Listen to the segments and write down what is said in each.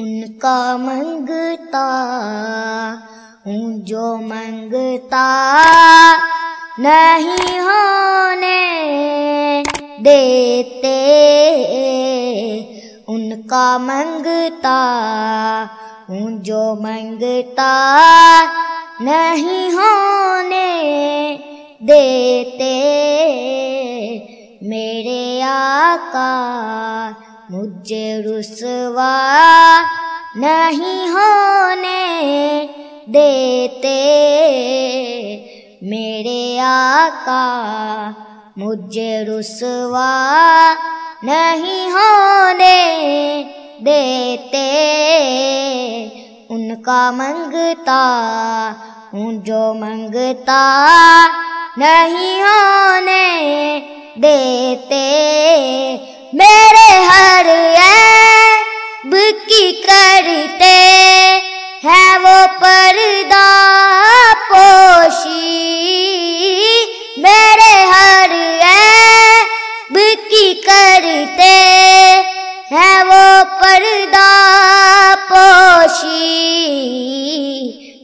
ان کا منگتا ہوں جو منگتا نہیں ہونے دیتے، ان کا منگتا ہوں جو منگتا نہیں ہونے دیتے، میرے آقا مجھے رسوا نہیں ہونے دیتے، میرے آقا مجھے رسوا نہیں ہونے دیتے، ان کا منگتا ہوں جو منگتا نہیں ہونے دیتے، میرے ہر عیب کی کرتے ہیں وہ پردہ پوشی، میرے ہر عیب کی کرتے ہیں وہ پردہ پوشی،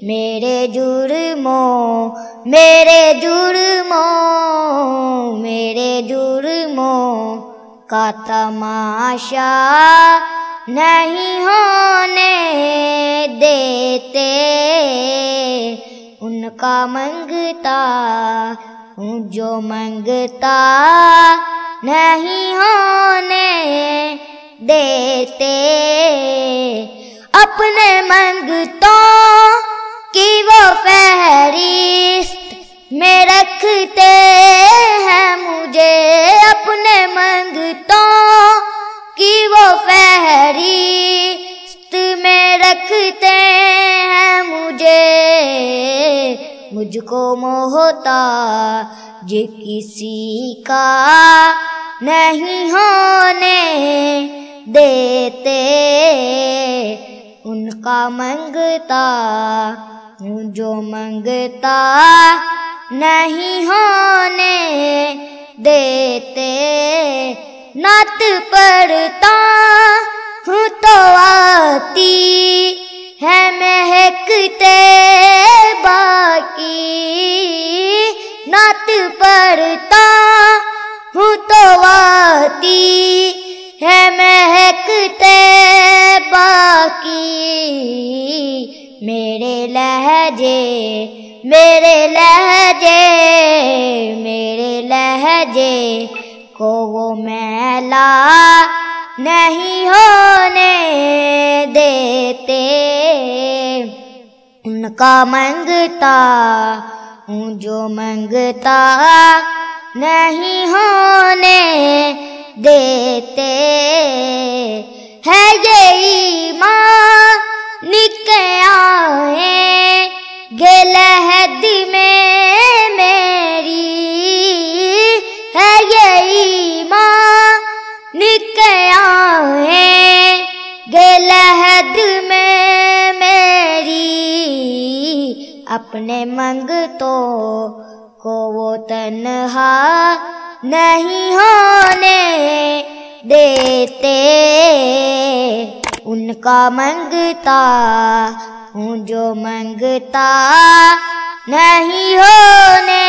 میرے جرموں کا تماشا نہیں ہونے دیتے، ان کا منگتا ہوں جو منگتا نہیں ہونے دیتے، اپنے منگتوں کی وہ فہرست میں رکھتے ہیں مجھے، اپنے منگتوں کی وہ فہرست میں رکھتے ہیں مجھے، مجھ کو محتاج کسی کا نہیں ہونے دیتے، ان کا منگتا ہوں جو منگتا نہیں ہونے دیتے، نعت پڑھتا ہوں تو آتی ہے مہکتے باقی، نعت پڑھتا ہوں تو آتی ہے مہکتے باقی، میرے لہجے کو وہ میلا نہیں ہونے دیتے، ان کا منگتا ہوں جو منگتا نہیں ہونے دیتے، ہے یہ ایمان کے آئیں گے لحد میں میری، ہے یہ ایمان کے آئیں گے لحد میں میری، اپنے منگتوں کو وہ تنہا نہیں ہونے دیتے، ان کا منگتا ہوں جو منگتا نہیں ہونے